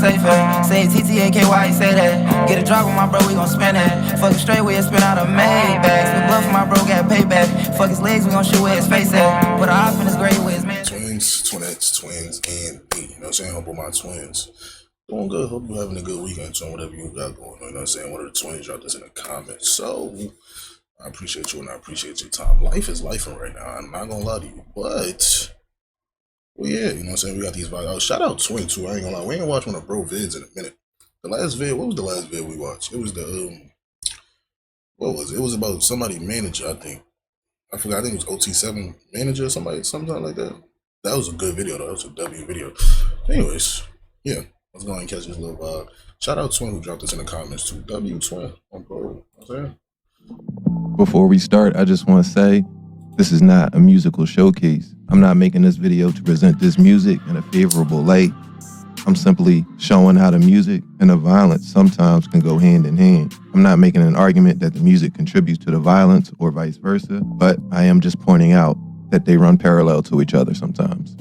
safe at. Say TTAK, why he say that? Get a drop on my bro, we gon' spend that. Fuck it straight, we spin out a Maybach. Spin bluff for my bro, got payback. Fuck his legs, we gon' shoot where his face at. Put a hop in his grave with his man. Twins, twinettes, twins, and me. You know what I'm saying? Hope all my twins doing good. Hope you're having a good weekend, so whatever you got going on. You know what I'm saying? One of the twins, drop this in the comments. So, I appreciate you and I appreciate your time. Life is lifing right now. I'm not gonna lie to you, but well, yeah, you know what I'm saying? We got these vibes. Shout out Twin too. I ain't gonna lie. We ain't watch one of bro vids in a minute. The last vid, what was the last vid we watched? It was the what was it? It was about somebody manager, I think. I forgot. I think it was OT7 manager or something like that. That was a good video though. That was a W video. Anyways, yeah, let's go ahead and catch this little vibe. Shout out Twin who dropped this in the comments too. W Twin on bro. You know what I'm saying? Before we start, I just want to say, this is not a musical showcase. I'm not making this video to present this music in a favorable light. I'm simply showing how the music and the violence sometimes can go hand in hand. I'm not making an argument that the music contributes to the violence or vice versa, but I am just pointing out that they run parallel to each other sometimes.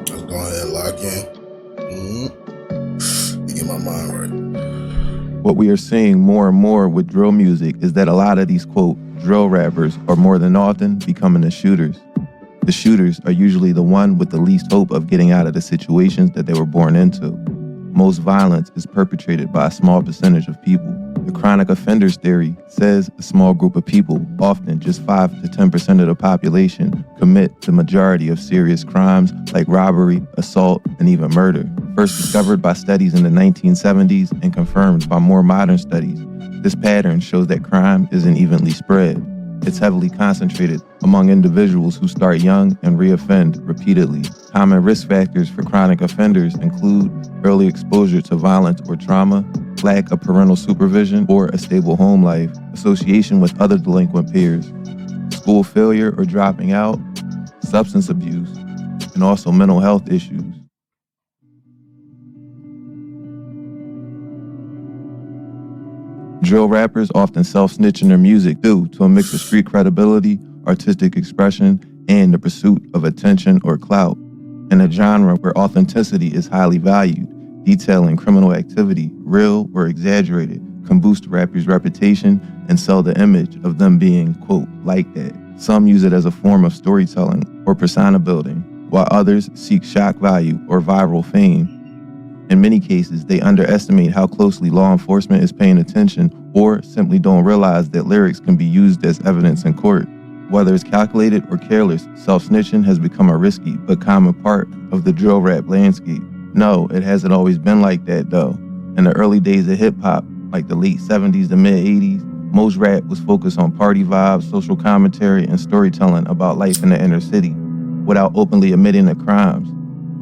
Let's go ahead and lock in. Get my mind right. What we are seeing more and more with drill music is that a lot of these, quote, drill rappers are more than often becoming the shooters. The shooters are usually the one with the least hope of getting out of the situations that they were born into. Most violence is perpetrated by a small percentage of people. The chronic offenders theory says a small group of people, often just 5 to 10% of the population, commit the majority of serious crimes like robbery, assault, and even murder. First discovered by studies in the 1970s and confirmed by more modern studies, this pattern shows that crime isn't evenly spread. It's heavily concentrated among individuals who start young and reoffend repeatedly. Common risk factors for chronic offenders include early exposure to violence or trauma, lack of parental supervision or a stable home life, association with other delinquent peers, school failure or dropping out, substance abuse, and also mental health issues. Drill rappers often self-snitch in their music due to a mix of street credibility, artistic expression, and the pursuit of attention or clout. In a genre where authenticity is highly valued, detailing criminal activity, real or exaggerated, can boost a rapper's reputation and sell the image of them being, quote, like that. Some use it as a form of storytelling or persona building, while others seek shock value or viral fame. In many cases, they underestimate how closely law enforcement is paying attention or simply don't realize that lyrics can be used as evidence in court. Whether it's calculated or careless, self-snitching has become a risky but common part of the drill rap landscape. No, it hasn't always been like that though. In the early days of hip-hop, like the late 70s to mid-80s, most rap was focused on party vibes, social commentary, and storytelling about life in the inner city, without openly admitting the crimes.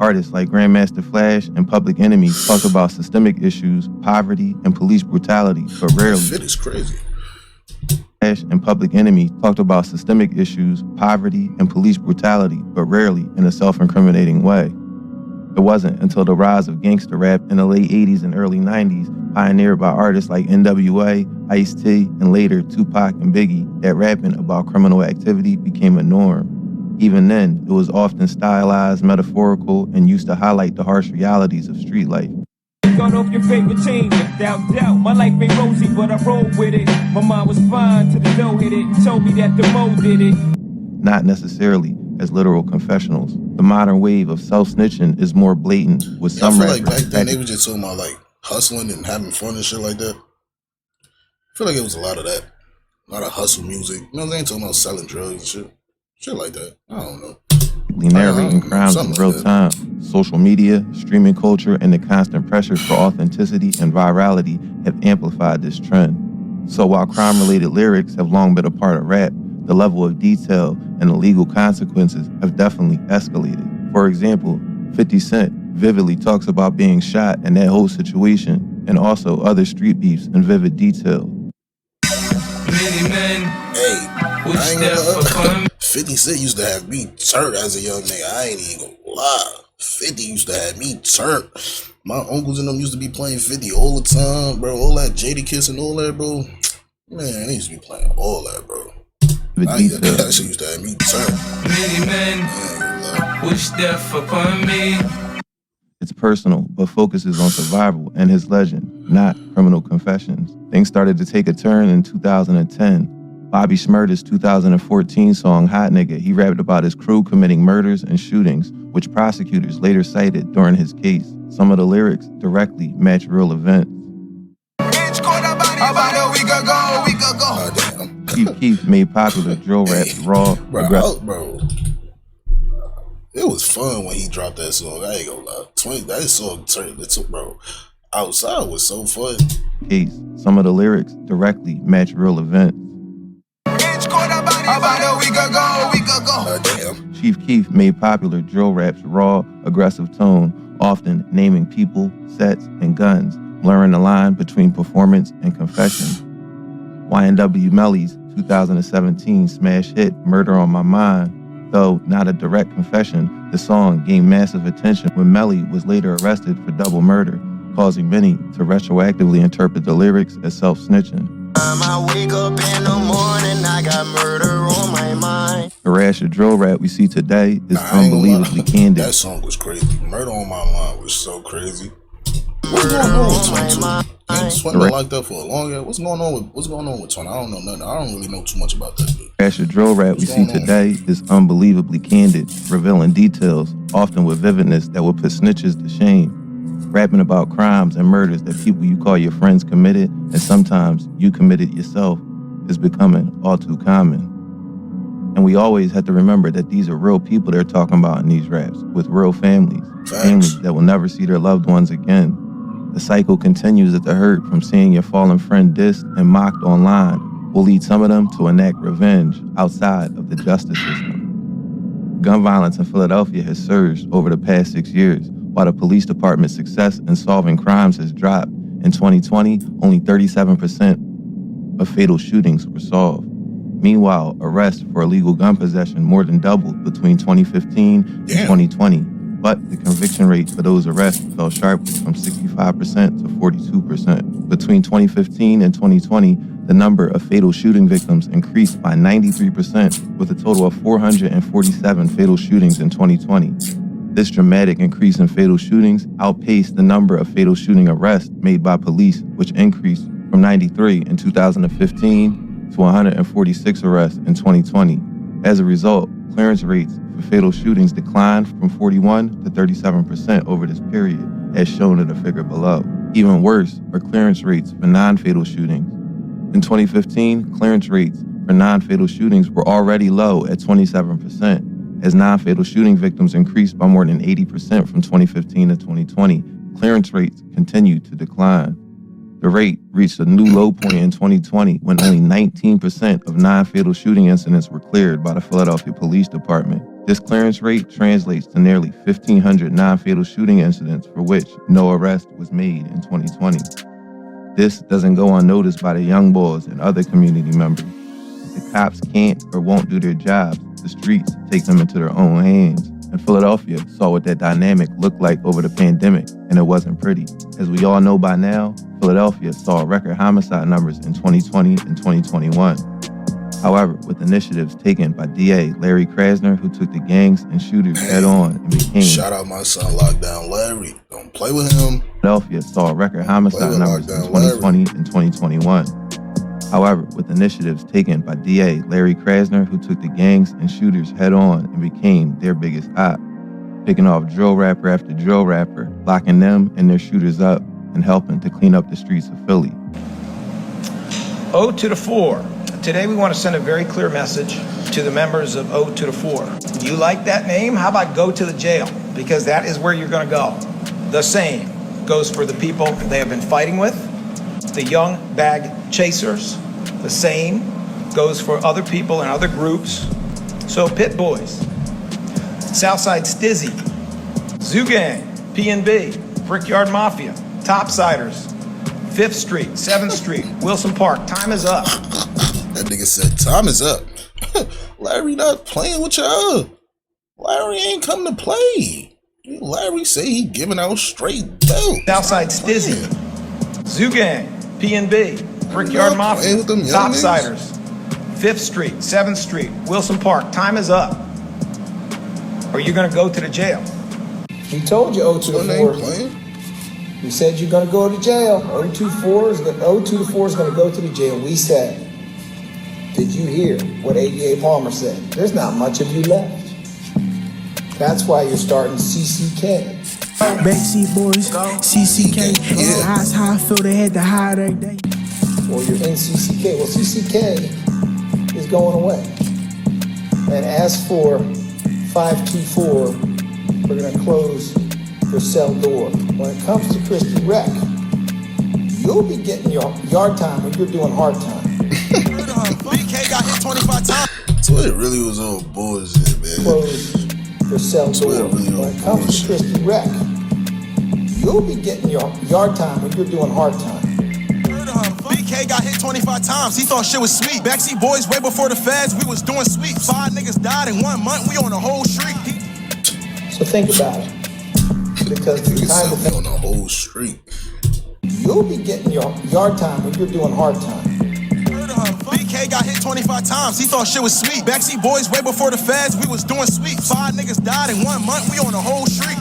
Artists like Grandmaster Flash and Public Enemy talked about systemic issues, poverty, and police brutality, but rarely. That shit is crazy. Flash and Public Enemy talked about systemic issues, poverty, and police brutality, but rarely in a self-incriminating way. It wasn't until the rise of gangster rap in the late 80s and early 90s, pioneered by artists like NWA, Ice-T, and later Tupac and Biggie, that rapping about criminal activity became a norm. Even then, it was often stylized, metaphorical, and used to highlight the harsh realities of street life. Got off your favorite team, without doubt. My life ain't rosy, but I rolled with it. My mind was fine till the dough hit it and told me that the mo did it. Not necessarily as literal confessionals. The modern wave of self-snitching is more blatant, with some rappers. I feel like back then they were just talking about like hustling and having fun and shit like that. I feel like it was a lot of that. A lot of hustle music. You know what I'm saying? Talking about selling drugs and shit. Shit like that. I don't know. Narrating crimes in real time. Social media, streaming culture, and the constant pressure for authenticity and virality have amplified this trend. So while crime-related lyrics have long been a part of rap, the level of detail and the legal consequences have definitely escalated. For example, 50 Cent vividly talks about being shot and that whole situation, and also other street beefs in vivid detail. Many men, hey, I ain't gonna lie. 50 Cent used to have me turned as a young nigga. I ain't even gonna lie. 50 used to have me turned. My uncles and them used to be playing 50 all the time, bro. All that Jadakiss and all that, bro. Man, they used to be playing all that, bro. That shit used to have me turned. Many men wish death upon me. It's personal, but focuses on survival and his legend, not criminal confessions. Things started to take a turn in 2010. Bobby Shmurda's 2014 song, Hot Nigga, he rapped about his crew committing murders and shootings, which prosecutors later cited during his case. Some of the lyrics directly match real events. Chief Keef made popular drill rap's raw, aggressive. Bro, it was fun when he dropped that song. I ain't gonna lie. That song turned into, bro, Outside was so fun. Case. Some of the lyrics directly match real events. Chief Keef made popular drill rap's raw, aggressive tone, often naming people, sets, and guns, blurring the line between performance and confession. YNW Melly's 2017 smash hit Murder on My Mind, though not a direct confession, the song gained massive attention when Melly was later arrested for double murder, causing many to retroactively interpret the lyrics as self-snitching. I wake up in the morning, I got murder on my mind. The rash of drill rap we see today is unbelievably candid. That song was crazy. Murder on My Mind was so crazy. What's going on with 22? Twin been like that for a long time. What's going on with Twin? I don't know nothing. I don't really know too much about that dude. The rash of drill rap we see today is unbelievably candid, revealing details, often with vividness that will put snitches to shame. Rapping about crimes and murders that people you call your friends committed, and sometimes you committed yourself, is becoming all too common. And we always have to remember that these are real people they're talking about in these raps, with real families. Families that will never see their loved ones again. The cycle continues that the hurt from seeing your fallen friend dissed and mocked online will lead some of them to enact revenge outside of the justice system. Gun violence in Philadelphia has surged over the past 6 years, while the police department's success in solving crimes has dropped. In 2020, only 37% of fatal shootings were solved. Meanwhile, arrests for illegal gun possession more than doubled between 2015 and 2020, but the conviction rate for those arrests fell sharply from 65% to 42%. Between 2015 and 2020, the number of fatal shooting victims increased by 93%, with a total of 447 fatal shootings in 2020. This dramatic increase in fatal shootings outpaced the number of fatal shooting arrests made by police, which increased from 93 in 2015 to 146 arrests in 2020. As a result, clearance rates for fatal shootings declined from 41 to 37% over this period, as shown in the figure below. Even worse are clearance rates for non-fatal shootings. In 2015, clearance rates for non-fatal shootings were already low at 27%. As non-fatal shooting victims increased by more than 80% from 2015 to 2020, clearance rates continued to decline. The rate reached a new low point in 2020 when only 19% of non-fatal shooting incidents were cleared by the Philadelphia Police Department. This clearance rate translates to nearly 1,500 non-fatal shooting incidents for which no arrest was made in 2020. This doesn't go unnoticed by the young boys and other community members. If the cops can't or won't do their jobs, the streets take them into their own hands. And Philadelphia saw what that dynamic looked like over the pandemic, and it wasn't pretty. As we all know by now, Philadelphia saw record homicide numbers in 2020 and 2021. However, with initiatives taken by DA Larry Krasner, who took the gangs and shooters head on and became... Shout out my son, Lockdown Larry. Don't play with him. Philadelphia saw record homicide numbers in 2020 and 2021. However, with initiatives taken by DA Larry Krasner, who took the gangs and shooters head on and became their biggest op, picking off drill rapper after drill rapper, locking them and their shooters up, and helping to clean up the streets of Philly. O to the 4. Today we want to send a very clear message to the members of O to the 4. You like that name? How about go to the jail? Because that is where you're going to go. The same goes for the people they have been fighting with, the young bag chasers. The same goes for other people and other groups. So Pit Boys, Southside Stizzy, ZooGang, P&B, Brickyard Mafia, Topsiders, 5th Street, 7th Street, Wilson Park, time is up. That nigga said, time is up. Larry not playing with y'all. Larry ain't come to play. Larry say he giving out straight dope. Southside Stizzy, ZooGang, P&B, Brickyard Mafia, Topsiders, 5th Street, 7th Street, Wilson Park, time is up. or you're going to go to the jail. He told you 0 to the 4. We said you're going to go to jail. 0 to 4 is going to go to the jail. We said, did you hear what ADA Palmer said? There's not much of you left. That's why you're starting CCK. Backseat boys, CCK. That's how I feel they had to hide every day. Or you're in CCK. Well, CCK is going away. And as for 524, we're going to close your cell door. When it comes to Christy Wreck, you'll be getting your yard time when you're doing hard time. BK got hit 25 times. Twitter really was all bullshit, man. Close your cell door. When it comes to Christy Wreck, you'll be getting your yard time when you're doing hard time. BK got hit 25 times. He thought shit was sweet. Backseat boys way before the feds, we was doing sweeps. 5 niggas died in 1 month. We on the whole street. So think about it. Because the time to think on the whole street. You'll be getting your yard time when you're doing hard time. BK got hit 25 times. He thought shit was sweet. Backseat boys way before the feds, we was doing sweeps. 5 niggas died in 1 month. We on the whole street.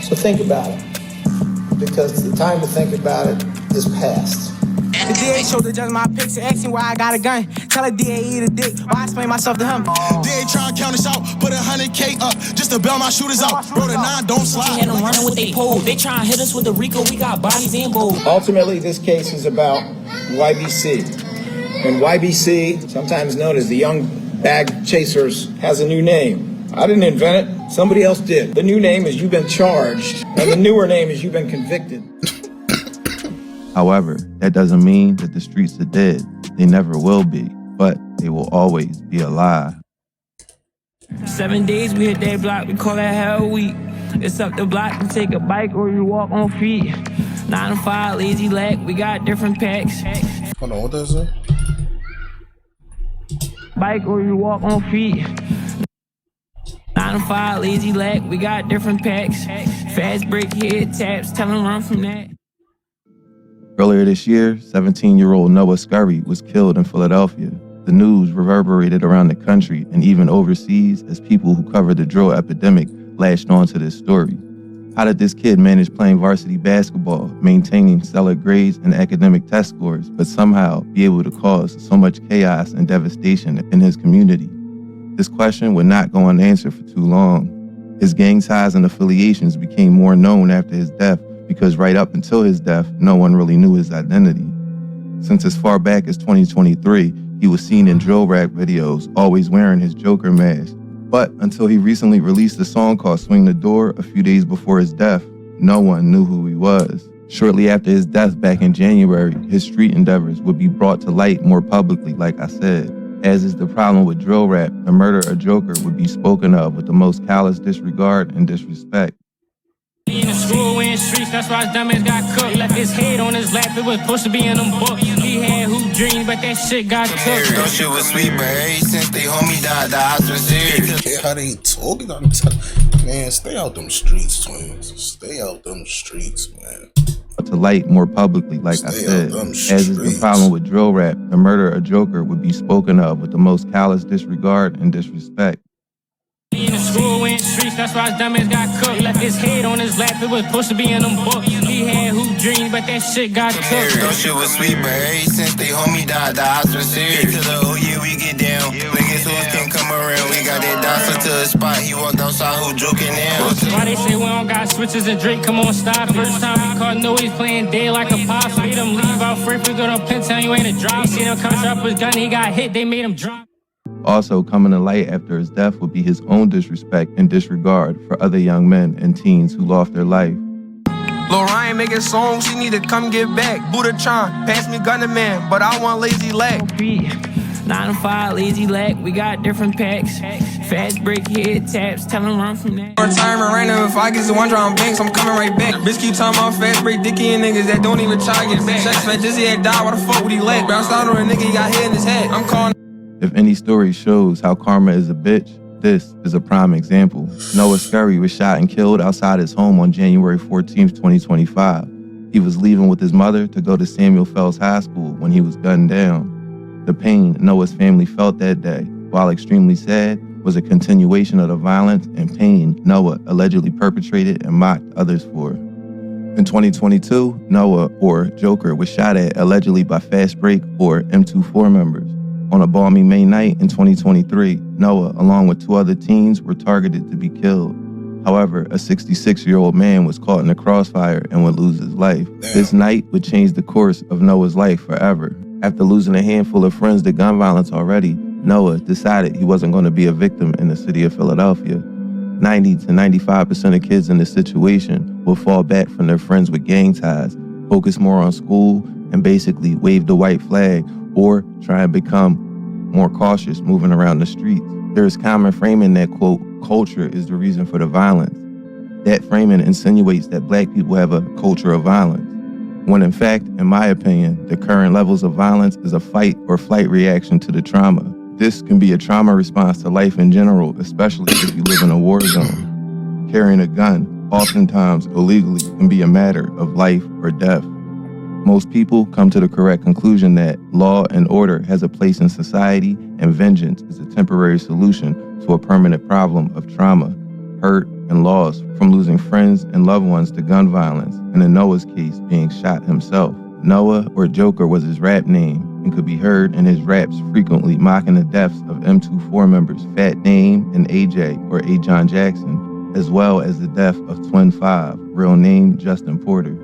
So think about it. Because the time to think about it is past. The DA showed the judge my pics and asking why I got a gun. Tell a DA eat a dick. Why I explain myself to him? DA try to count us out, put 100K up just to bail my shooters out. Bro, the 9 don't slide. Had them running with they pole. They try and hit us with the Rico. We got bodies and bold. Ultimately, this case is about YBC. And YBC, sometimes known as the Young Bag Chasers, has a new name. I didn't invent it. Somebody else did. The new name is you've been charged, and the newer name is you've been convicted. However, that doesn't mean that the streets are dead. They never will be, but they will always be alive. 7 days we hit that block, we call that hell week. It's up the block to take a bike or you walk on feet. 9 to 5, lazy leg, we got different packs. Hold on, what does it? Bike or you walk on feet. 9 to 5, lazy leg, we got different packs. Fast break, head taps, tell them run from that. Earlier this year, 17-year-old Noah Scurry was killed in Philadelphia. The news reverberated around the country and even overseas as people who covered the drill epidemic latched onto this story. How did this kid manage playing varsity basketball, maintaining stellar grades and academic test scores, but somehow be able to cause so much chaos and devastation in his community? This question would not go unanswered for too long. His gang ties and affiliations became more known after his death because right up until his death, no one really knew his identity. Since as far back as 2023, he was seen in drill rap videos, always wearing his Joker mask. But until he recently released a song called Swing the Door a few days before his death, no one knew who he was. Shortly after his death back in January, his street endeavors would be brought to light more publicly, like I said. As is the problem with drill rap, the murder of Joker would be spoken of with the most callous disregard and disrespect. In the school, in the streets, that's why his dumbass got cooked. Left his head on his lap, it was supposed to be in them books. He had hoop dreams, but that shit got took. That shit was sweet, but ever since they homie died, the odds was serious. Yeah, how they talking? Man, stay out them streets, twins. Stay out them streets, man. To light more publicly, like I said. As is the problem with drill rap, the murder of Joker would be spoken of with the most callous disregard and disrespect. In the school, in the streets, that's why his dumbass got cooked. Left his head on his lap, it was supposed to be in them books. He had hoop dreams, but that shit got took. That shit was sweet, but ever since they homie died, the odds was serious. To the OU, we get down. Niggas who can come around, we got that dancer to a spot. He walked outside, who joking now. Why they say we don't got switches and Drake, come on, stop. First time we caught Noise playing dead like a pop. Made him leave out free, we go to Pentown, you ain't a drop. He seen him come drop his gun, he got hit, they made him drop. Also coming to light after his death would be his own disrespect and disregard for other young men and teens who lost their life. Lil Ryan making songs, she need to come get back. Buddha Chan, pass me Gunner Man, but I want lazy leg. 9 to 5, lazy leg, we got different packs. Fast break, head taps, tell him run from that. Retirement right now, if I get to one drum banks, I'm coming right back. Bitch keep talking about fast break, dicky and niggas that don't even try to get back. Sex fat, just he had died, why the fuck would he leg? Bounced out on a nigga, he got hit in his head. I'm calling. If any story shows how karma is a bitch, this is a prime example. Noah Scurry was shot and killed outside his home on January 14th, 2025. He was leaving with his mother to go to Samuel Fells High School when he was gunned down. The pain Noah's family felt that day, while extremely sad, was a continuation of the violence and pain Noah allegedly perpetrated and mocked others for. In 2022, Noah, or Joker, was shot at allegedly by FastBreak or M24 members. On a balmy May night in 2023, Noah, along with 2 other teens, were targeted to be killed. However, a 66-year-old man was caught in the crossfire and would lose his life. This night would change the course of Noah's life forever. After losing a handful of friends to gun violence already, Noah decided he wasn't going to be a victim in the city of Philadelphia. 90 to 95% of kids in this situation will fall back from their friends with gang ties, focus more on school, and basically wave the white flag or try and become more cautious moving around the streets. There is common framing that, quote, culture is the reason for the violence. That framing insinuates that black people have a culture of violence, when in fact, in my opinion, the current levels of violence is a fight or flight reaction to the trauma. This can be a trauma response to life in general, especially if you live in a war zone. Carrying a gun, oftentimes illegally, can be a matter of life or death. Most people come to the correct conclusion that law and order has a place in society and vengeance is a temporary solution to a permanent problem of trauma, hurt, and loss from losing friends and loved ones to gun violence, and in Noah's case, being shot himself. Noah, or Joker, was his rap name and could be heard in his raps frequently mocking the deaths of M24 members Fat Name and AJ, or A. John Jackson, as well as the death of Twin 5, real name Justin Porter.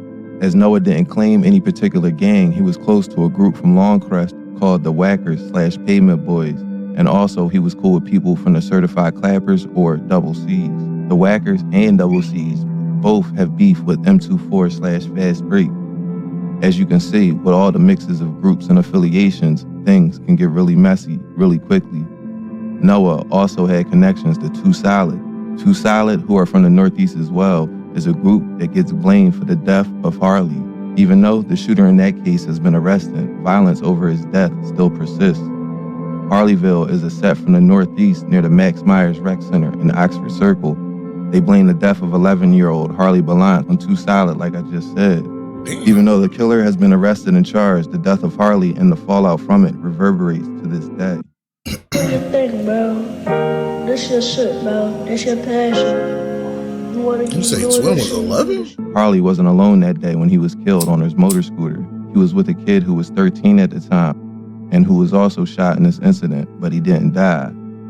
As Noah didn't claim any particular gang, he was close to a group from Longcrest called the Whackers/Pavement Boys, and also he was cool with people from the Certified Clappers, or Double C's. The Whackers and Double C's both have beef with M24/FastBreak. As you can see, with all the mixes of groups and affiliations, things can get really messy really quickly. Noah also had connections to Too Solid. Too Solid, who are from the Northeast as well, is a group that gets blamed for the death of Harley. Even though the shooter in that case has been arrested, violence over his death still persists. Harleyville is a set from the Northeast near the Max Myers Rec Center in Oxford Circle. They blame the death of 11-year-old Harley Ballant on Too Solid, like I just said. Even though the killer has been arrested and charged, the death of Harley and the fallout from it reverberates to this day. What you think, bro? This your shit, bro. This your passion. You say Twin was 11? Harley wasn't alone that day when he was killed on his motor scooter. He was with a kid who was 13 at the time and who was also shot in this incident, but he didn't die.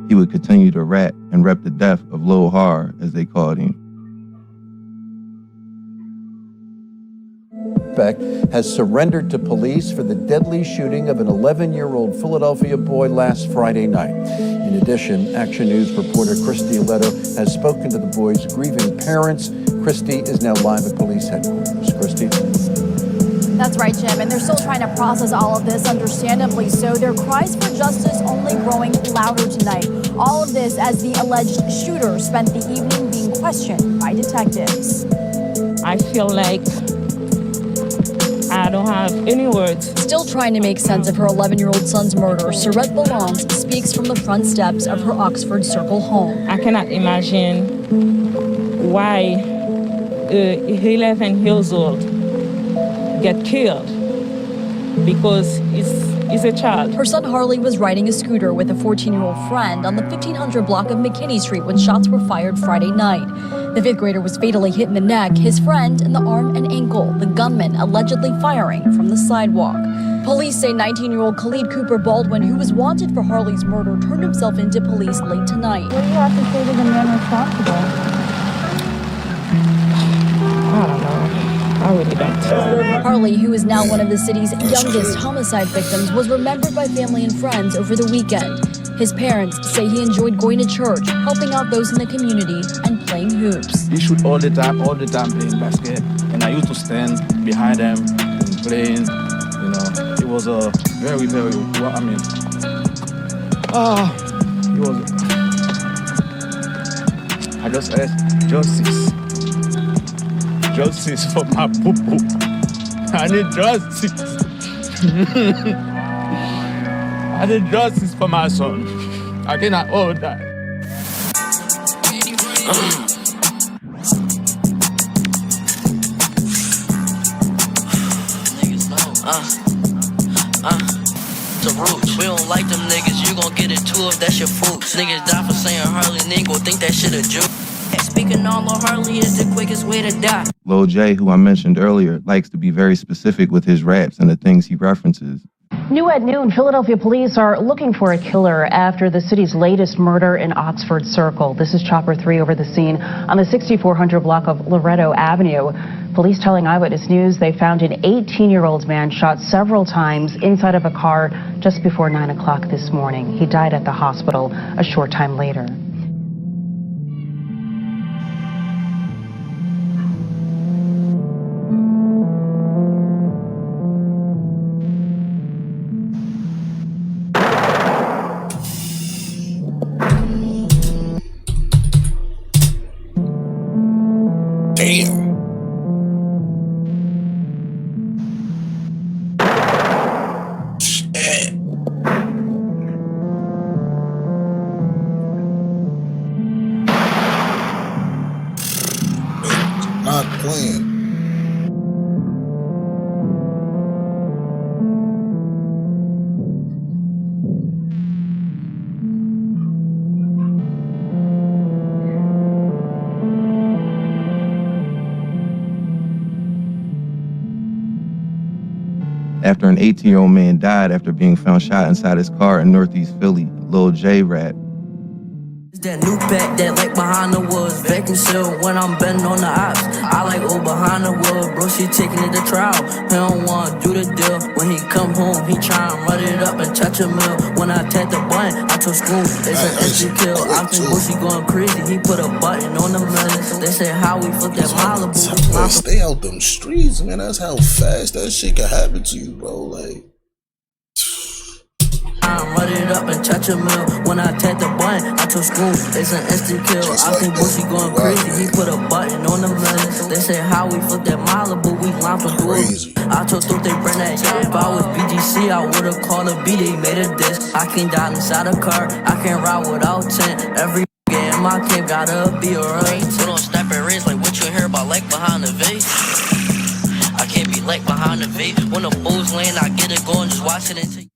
He would continue to rap and rep the death of Lil Har, as they called him. Has surrendered to police for the deadly shooting of an 11-year-old Philadelphia boy last Friday night. In addition, Action News reporter Christy Leto has spoken to the boy's grieving parents. Christy is now live at police headquarters. Christy? That's right, Jim, and they're still trying to process all of this, understandably so. Their cries for justice only growing louder tonight. All of this as the alleged shooter spent the evening being questioned by detectives. I feel like I don't have any words. Still trying to make sense of her 11-year-old son's murder, Surette Ballant speaks from the front steps of her Oxford Circle home. I cannot imagine why an 11 years old get killed because he's a child. Her son Harley was riding a scooter with a 14-year-old friend on the 1500 block of McKinney Street when shots were fired Friday night. The 5th grader was fatally hit in the neck, his friend in the arm and ankle, the gunman allegedly firing from the sidewalk. Police say 19-year-old Khalid Cooper Baldwin, who was wanted for Harley's murder, turned himself into police late tonight. What do you have to say to the man responsible? I don't know. I really don't. Harley, who is now one of the city's youngest homicide victims, was remembered by family and friends over the weekend. His parents say he enjoyed going to church, helping out those in the community, and playing hoops. He shoot all the time playing basket. And I used to stand behind him and playing, you know. It was a very, very, it was, I just asked justice. Justice for my poo-poo. I need justice. I need justice for my son. I cannot hold that. The roots, we don't like them niggas, you gon' get it too. too if that's your folks. Niggas die for saying Harley, nigga, think that shit a joke. Speaking on Lil Harley is the quickest way to die. Lil J, who I mentioned earlier, likes to be very specific with his raps and the things he references. New at noon, Philadelphia police are looking for a killer after the city's latest murder in Oxford Circle. This is Chopper 3 over the scene on the 6400 block of Loretto Avenue. Police telling Eyewitness News they found an 18-year-old man shot several times inside of a car just before 9 o'clock this morning. He died at the hospital a short time later. Damn. Shit. Not playing. After an 18-year-old man died after being found shot inside his car in Northeast Philly, Lil J rapped. That new pack that like behind the woods, vacuum seal when I'm betting on the ops. I like old behind the wood, bro, she taking it to trial. He don't wanna do the deal. When he come home, he try and run it up and touch a mill. When I tap the button, I told school, it's an instant kill. I think Bushy going crazy, he put a button on the million. They say how we flip that Malibu. Stay out them streets, man. That's how fast that shit can happen to you, bro. Like, I run it up and touch a mill. When I tap the button, I told school, it's an instant kill. I think Bushy going crazy, he put a button on the million. They say how we flip that Malibu, we line for duels. I told them they bring that. If I was BGC, I would've called a B, they made a diss. I can't die inside a car, I can't ride without tent. Every in my camp gotta be alright. Put on snapper wrist like what you hear about like behind the vape. I can't be like behind the vape. When the bulls land, I get it going, just watch it and take.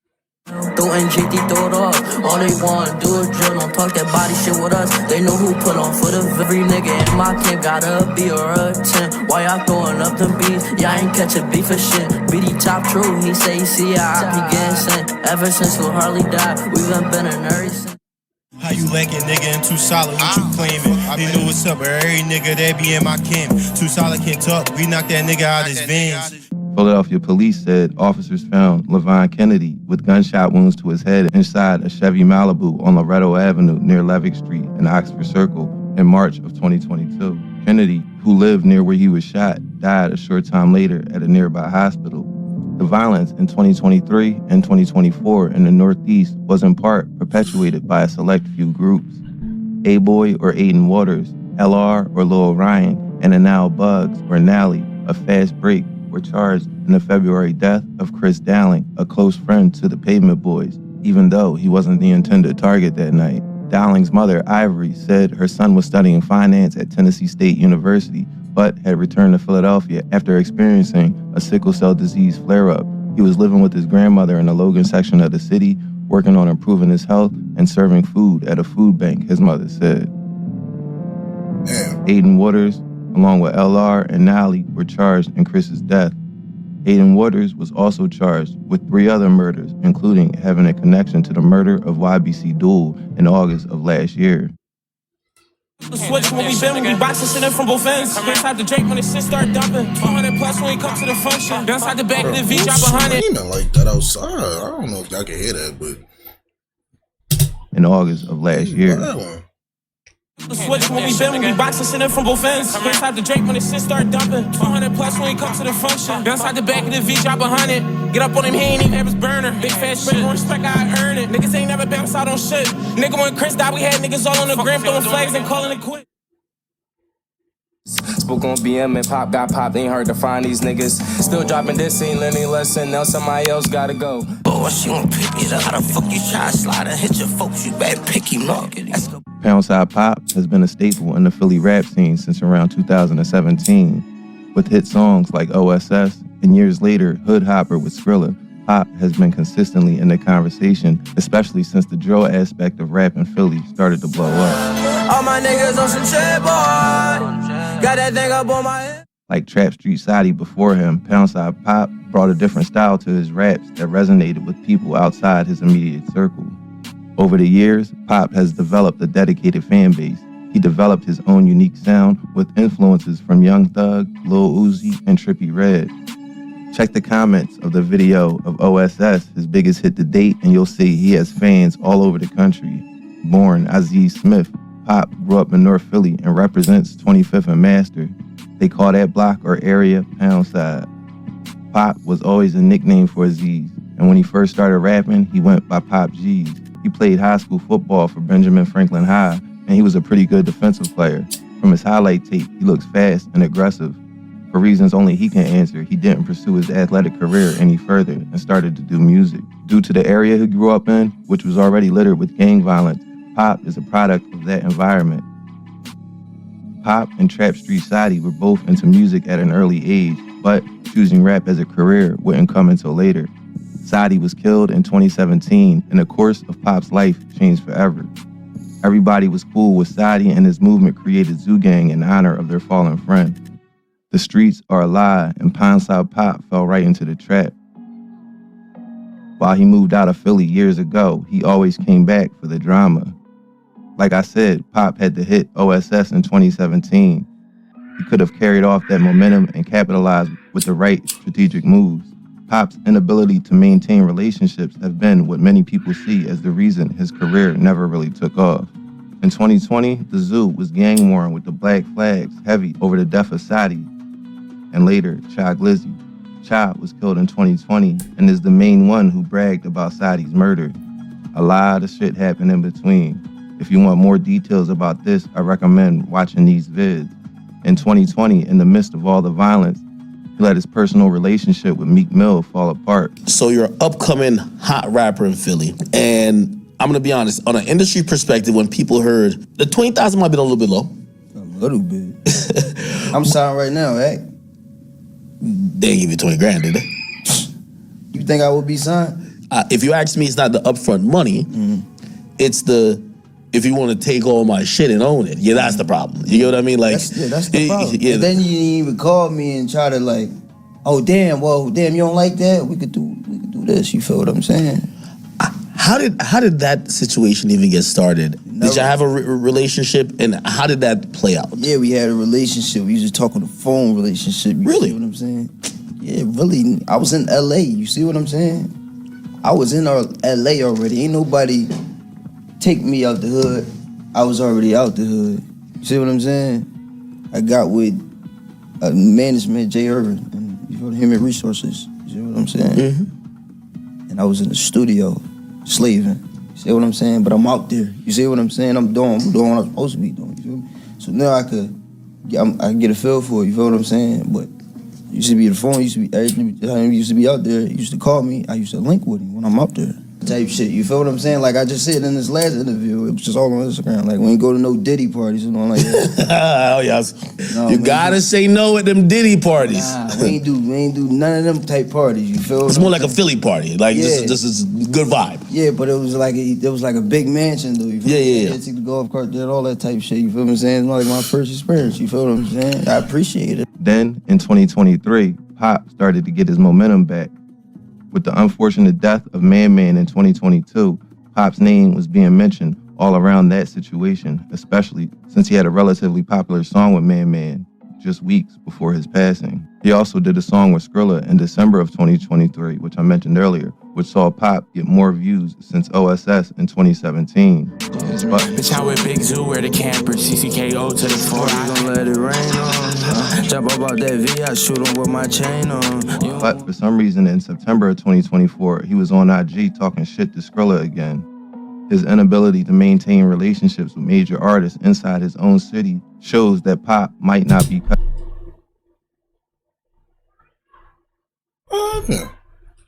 Throw NGT, throw it off. All they wanna do is drill, don't talk that body shit with us. They know who put on for the every nigga in my camp gotta be a 10. Why y'all throwing up them beats? Y'all ain't catch a beef for shit. BD top true, he say he see ya, he getting sent. Ever since Lil Harley died, we been in every since. How you lacking, nigga, and too solid, what you claiming? They know what's up, but every nigga that be in my camp. Too solid can't talk, we knock that nigga out his veins. Philadelphia police said officers found Levon Kennedy with gunshot wounds to his head inside a Chevy Malibu on Loretto Avenue near Levick Street in Oxford Circle in March of 2022. Kennedy, who lived near where he was shot, died a short time later at a nearby hospital. The violence in 2023 and 2024 in the Northeast was in part perpetuated by a select few groups. A-Boy or Aiden Waters, LR or Lil Ryan, and the now Bugs or Nally of FastBreak were charged in the February death of Chris Dowling, a close friend to the Pavement Boys, even though he wasn't the intended target that night. Dowling's mother, Ivory, said her son was studying finance at Tennessee State University, but had returned to Philadelphia after experiencing a sickle cell disease flare-up. He was living with his grandmother in the Logan section of the city, working on improving his health and serving food at a food bank, his mother said. Aiden Waters, along with LR and Nally, were charged in Chris's death. Aiden Waters was also charged with 3 other murders, including having a connection to the murder of YBC Duel in August of last year. Switch when we been, when we boxing shit in from both ends. Inside the Drake when the shit start dumping. 200 plus when we come to the function. Downside the back of the V drop behind it. Screaming like that outside. I don't know if y'all can hear that, but in August of last year. Switch when we been, when we boxing shit in from both ends. Inside the Drake when the shit start dumping. 200 plus when we come to the function. Downside the back of the V drop behind it. Get up on him, he ain't even have his burner. Big fat shit, more respect, I earn it. Niggas ain't never bounce out on shit. Nigga, when Chris died, we had niggas all on the gram throwing flags and calling it quit. Spoke on BM and Pop got popped, ain't hard to find these niggas. Still dropping this, ain't learning a lesson, now somebody else gotta go. Boy, she won't pick it up. How the fuck you try to slide and hit your folks? You better pick him up. Poundside Pop has been a staple in the Philly rap scene since around 2017, with hit songs like OSS and years later Hood Hopper with Skrilla, Pop has been consistently in the conversation, especially since the drill aspect of rap in Philly started to blow up. All my niggas on some shit, boy. Got that thing up on my head. Like Trap Street Sadi before him, Poundside Pop brought a different style to his raps that resonated with people outside his immediate circle. Over the years, Pop has developed a dedicated fan base. He developed his own unique sound with influences from Young Thug, Lil Uzi, and Trippie Redd. Check the comments of the video of OSS, his biggest hit to date, and you'll see he has fans all over the country. Born Aziz Smith, Pop grew up in North Philly and represents 25th and Master. They call that block or area Poundside. Pop was always a nickname for Aziz, and when he first started rapping, he went by Pop G's. He played high school football for Benjamin Franklin High, and he was a pretty good defensive player. From his highlight tape, he looks fast and aggressive. For reasons only he can answer, he didn't pursue his athletic career any further and started to do music. Due to the area he grew up in, which was already littered with gang violence, Pop is a product of that environment. Pop and Trap Street Sadi were both into music at an early age, but choosing rap as a career wouldn't come until later. Sadi was killed in 2017, and the course of Pop's life changed forever. Everybody was cool with Sadi, and his movement created ZooGang in honor of their fallen friend. The streets are a lie, and Poundside Pop fell right into the trap. While he moved out of Philly years ago, he always came back for the drama. Like I said, Pop had to hit OSS in 2017. He could have carried off that momentum and capitalized with the right strategic moves. Pop's inability to maintain relationships have been what many people see as the reason his career never really took off. In 2020, the Zoo was gang-warring with the black flags heavy over the death of Sadi, and later, Cha Glizzy. Cha was killed in 2020 and is the main one who bragged about Sadi's murder. A lot of shit happened in between. If you want more details about this, I recommend watching these vids. In 2020, in the midst of all the violence, he let his personal relationship with Meek Mill fall apart. So you're an upcoming hot rapper in Philly, and I'm gonna be honest, on an industry perspective, when people heard, the 20,000 might be a little bit low. A little bit. I'm signed right now, right? They didn't give you 20 grand, did they? You think I would be signed? If you ask me, it's not the upfront money, it's the, if you want to take all my shit and own it. Yeah, that's the problem. You know what I mean? Like, that's the problem. And then you didn't even call me and try to like, oh damn, you don't like that? We could do this. You feel what I'm saying? How did that situation even get started? Did y'all have a relationship, and how did that play out? Yeah, we had a relationship. We used to talk on the phone relationship. You see what I'm saying? Yeah, really. I was in LA. You see what I'm saying? I was in LA already. Ain't nobody take me out the hood. I was already out the hood. You see what I'm saying? I got with management, Jay Irvin, and Human Resources. You see what I'm saying? And I was in the studio, slaving. You see what I'm saying? But I'm out there. You see what I'm saying? I'm doing what I'm supposed to be doing. You feel me? So now I can get a feel for it. You feel what I'm saying? But it used to be the phone. Everything used to be out there. He used to call me. I used to link with him when I'm out there. Type shit, you feel what I'm saying? Like I just said in this last interview, it was just all on Instagram. Like we ain't go to no Diddy parties and all like that. Oh yes, no, you gotta say no at them Diddy parties. Nah, we ain't do none of them type parties. You feel? It's more like a Philly party. Like this is good vibe. Yeah, but it was like a big mansion though. You feel yeah. Take the golf cart, did all that type shit. You feel what I'm saying? It's not like my first experience. You feel what I'm saying? I appreciate it. Then in 2023, Pop started to get his momentum back. With the unfortunate death of Man in 2022, Pop's name was being mentioned all around that situation, especially since he had a relatively popular song with Man just weeks before his passing. He also did a song with Skrilla in December of 2023, which I mentioned earlier, which saw Pop get more views since OSS in 2017. Bitch, I with Big Zoo, where the campers, CCKO to the floor. I gon' let it rain on. Jump up out that V, I shoot him with my chain on. But for some reason, in September of 2024, he was on IG talking shit to Skrilla again. His inability to maintain relationships with major artists inside his own city shows that Pop might not be cut.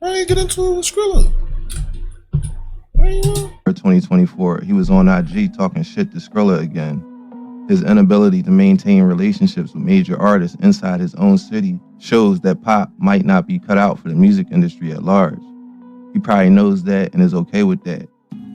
I ain't get into it with Skrilla. For 2024, he was on IG talking shit to Skrilla again. His inability to maintain relationships with major artists inside his own city shows that Pop might not be cut out for the music industry at large. He probably knows that and is okay with that.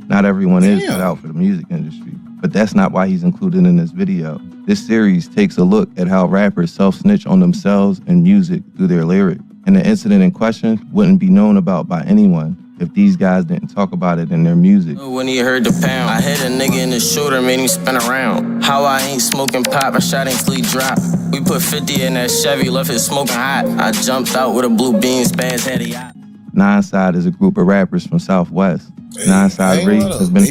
Not everyone is cut out for the music industry, but that's not why he's included in this video. This series takes a look at how rappers self-snitch on themselves and music through their lyrics. And the incident in question wouldn't be known about by anyone if these guys didn't talk about it in their music. When he heard the pound, I hit a nigga in the shoulder, made him spin around. How I ain't smoking pop, I shot ain't sleep drop. We put 50 in that Chevy, left it smoking hot. I jumped out with a blue beam, spaz had a yacht. Nine-Side is a group of rappers from Southwest. Nine-Side Reed has been...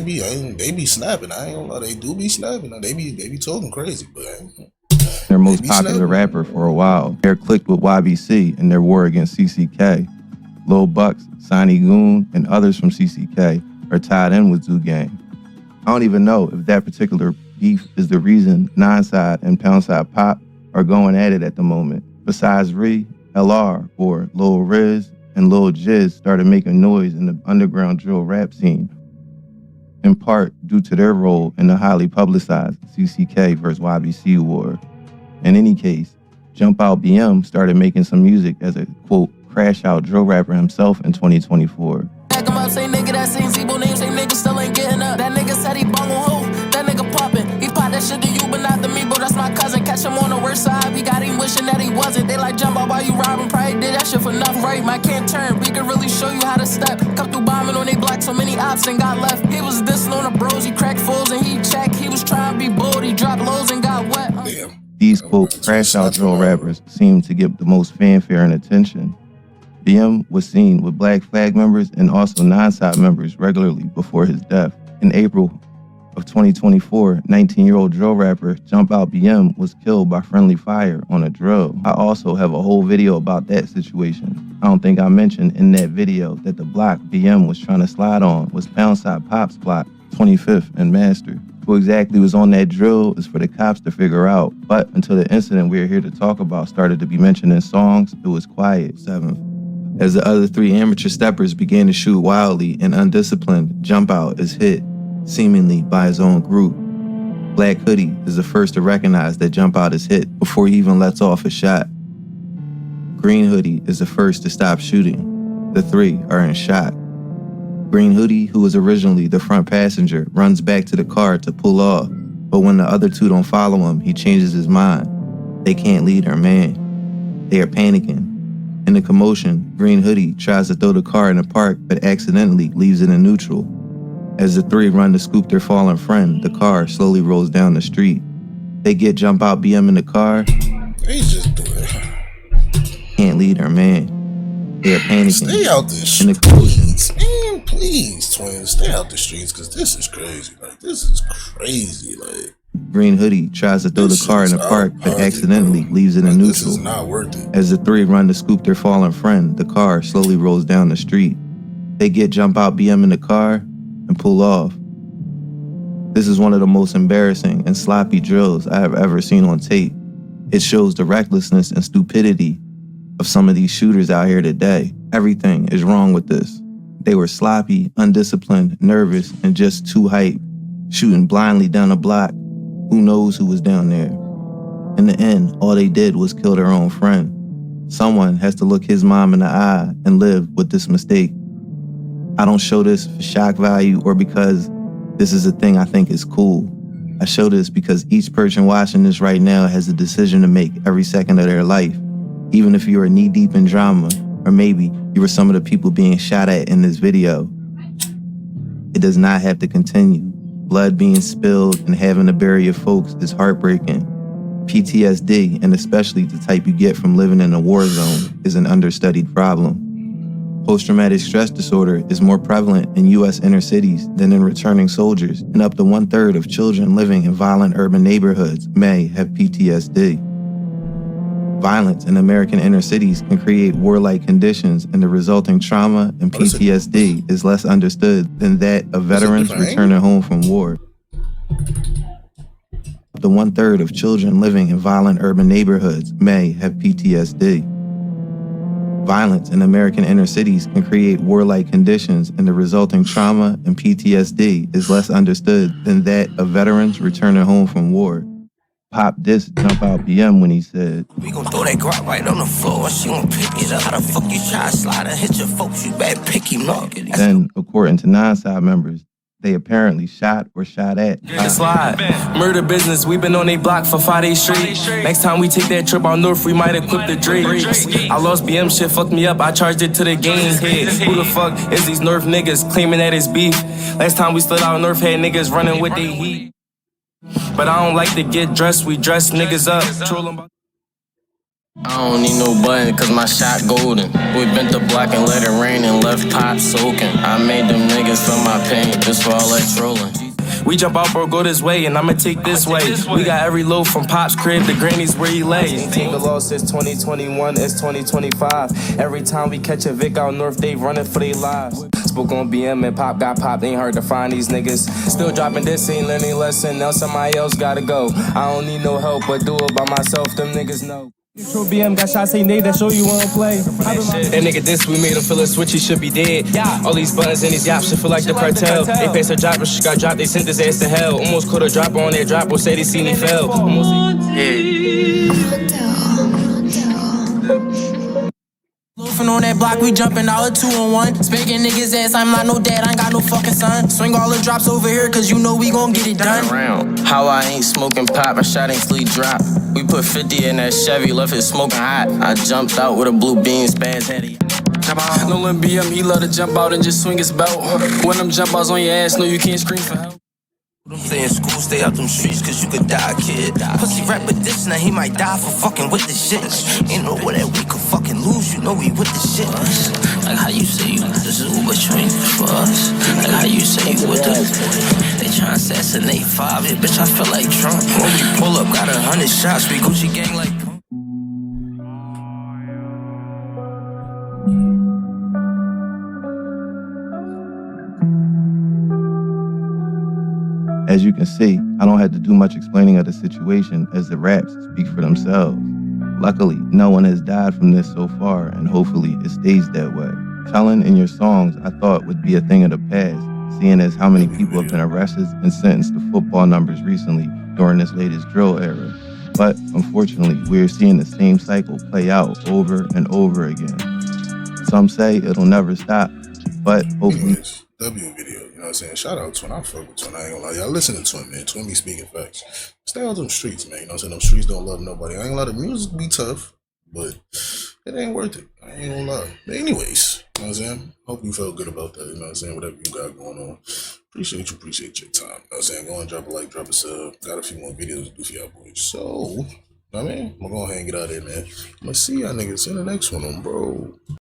They be snapping. I ain't gonna lie, they do be snapping. They be talking crazy, but their most popular rapper for a while. They're clicked with YBC in their war against CCK. Lil Bucks, Sonny Goon, and others from CCK are tied in with ZooGang. I don't even know if that particular beef is the reason Nine-Side and Poundside Pop are going at it at the moment. Besides Ree, LR, or Lil Riz, and Lil Jizz started making noise in the underground drill rap scene, in part due to their role in the highly publicized CCK vs. YBC war. In any case, Jump Out BM started making some music as a, quote, crash out drill rapper himself in 2024. Back him up, say nigga that seen Zebo name, say nigga still ain't getting up. That nigga said he bung on who? That nigga poppin'. He pop that shit to you, but not to me, bro, that's my cousin. Catch him on the worst side, we got him wishing that he wasn't. They like jump out while you robbing, probably did that shit for nothing, right? Man, can't turn, we can really show you how to step. Come through bombing on they block, so many ops and got left. He was dissing on the bros, he cracked fools and he checked. He was trying to be bold, he dropped lows and got wet. These, quote, crash out drill rappers seem to get the most fanfare and attention. BM was seen with Black Flag members and also Nine-Side members regularly before his death. In April of 2024, 19-year-old drill rapper Jump Out BM was killed by friendly fire on a drill. I also have a whole video about that situation. I don't think I mentioned in that video that the block BM was trying to slide on was Poundside Pop's block, 25th and Master. Who exactly was on that drill is for the cops to figure out, but until the incident we're here to talk about started to be mentioned in songs, it was quiet. 7th. As the other three amateur steppers began to shoot wildly and undisciplined, Jump Out is hit, seemingly by his own group. Black Hoodie is the first to recognize that Jump Out is hit before he even lets off a shot. Green Hoodie is the first to stop shooting. The three are in shock. Green Hoodie, who was originally the front passenger, runs back to the car to pull off, but when the other two don't follow him, he changes his mind. They can't lead their man. They are panicking. In the commotion, Green Hoodie tries to throw the car in the park, but accidentally leaves it in neutral. As the three run to scoop their fallen friend, the car slowly rolls down the street. They get Jump Out BM in the car. They just do it. Can't lead their man. They are panicking. Stay out the streets, man. Please, twins, stay out the streets, because this is crazy. Like, this is crazy. Like, Green Hoodie tries to throw the car in the park, but accidentally leaves it in neutral. this is not worth it. As the three run to scoop their fallen friend, the car slowly rolls down the street. They get Jump Out BM in the car and pull off. This is one of the most embarrassing and sloppy drills I have ever seen on tape. It shows the recklessness and stupidity of some of these shooters out here today. Everything is wrong with this. They were sloppy, undisciplined, nervous, and just too hyped, shooting blindly down a block. Who knows who was down there? In the end, all they did was kill their own friend. Someone has to look his mom in the eye and live with this mistake. I don't show this for shock value or because this is a thing I think is cool. I show this because each person watching this right now has a decision to make every second of their life. Even if you are knee-deep in drama, or maybe you were some of the people being shot at in this video. It does not have to continue. Blood being spilled and having to bury your folks is heartbreaking. PTSD, and especially the type you get from living in a war zone, is an understudied problem. Post-traumatic stress disorder is more prevalent in U.S. inner cities than in returning soldiers, and up to 1/3 of children living in violent urban neighborhoods may have PTSD. Violence in American inner cities can create warlike conditions, and the resulting trauma and PTSD is less understood than that of veterans returning home from war. Up to 1/3 of children living in violent urban neighborhoods may have PTSD. Violence in American inner cities can create warlike conditions, and the resulting trauma and PTSD is less understood than that of veterans returning home from war. Pop dissed Jump Out BM when he said, We gon' throw that Glock right on the floor, she gon' pick it up. How the fuck you try to slide and hit your folks? You better pick him up. then, according to non-side members, they apparently shot or shot at. Slide. Murder business, we been on a block for 5 days straight. Next time we take that trip out north, we might equip the Drakes. I lost BM, shit fucked me up, I charged it to the game head. Who the fuck is these North niggas claiming that it's beef? Last time we stood out North, had niggas running with they heat. But I don't like to get dressed, we dress niggas up. I don't need no button, cause my shot golden. We bent the block and let it rain and left Pop soaking. I made them niggas feel my pain, just for all that trolling. We jump out, bro, go this way, and I'ma take this way. We got every loaf from Pop's crib to Granny's where he lay. Ain't take the law since 2021, it's 2025. Every time we catch a Vic out north, they running for their lives. Spoke on BM and Pop got popped, ain't hard to find these niggas. Still dropping this, ain't learning lesson, now somebody else gotta go. I don't need no help, but do it by myself, them niggas know. True BM got shots, say Nate, that show you wanna play. That nigga this, we made him feel a switch, he should be dead. All these buttons and these yaps should feel like the cartel. They passed her drop, but she got dropped, they sent his ass to hell. Almost caught a drop on that drop, or say they seen he fell. Loafing on that block, we jumping all a 2-on-1. Spanking niggas ass, I'm not no dad, I ain't got no fucking son. Swing all the drops over here, cause you know we gon' get it done. Around. How I ain't smoking pop, my shot ain't sleep drop. We put 50 in that Chevy, left it smoking hot. I jumped out with a blue bean, spaz had it. Nolan BM, he love to jump out and just swing his belt. When them jump outs on your ass, no, you can't scream for help. Stay in school, stay out them streets, cause you could die, kid. Pussy rap with this, now he might die for fucking with the shit. Ain't no way that we could fucking lose, you know we with the shit. Like how you say you this is Uber train for us. Like how you say you with the they tryna assassinate 5, yeah, bitch, I feel like Trump. When we pull up, got 100 shots, we Gucci gang like As you can see, I don't have to do much explaining of the situation as the raps speak for themselves. Luckily, no one has died from this so far, and hopefully it stays that way. Telling in your songs I thought would be a thing of the past, seeing as how many people have been arrested and sentenced to football numbers recently during this latest drill era. But unfortunately, we're seeing the same cycle play out over and over again. Some say it'll never stop, but hopefully... W video, you know what I'm saying? Shout out to Twin. I fuck with Twin. I ain't gonna lie. Y'all listen to Twin, man. Twin be speaking facts. Stay on them streets, man. You know what I'm saying? Them streets don't love nobody. I ain't gonna lie. The music be tough, but it ain't worth it. I ain't gonna lie. But anyways, you know what I'm saying? Hope you felt good about that. You know what I'm saying? Whatever you got going on. Appreciate your time. You know what I'm saying? Go and drop a like, drop a sub. Got a few more videos to do for y'all boys. So, I mean, I'm gonna go ahead and get out of there, man. I'm gonna see y'all niggas in the next one, bro.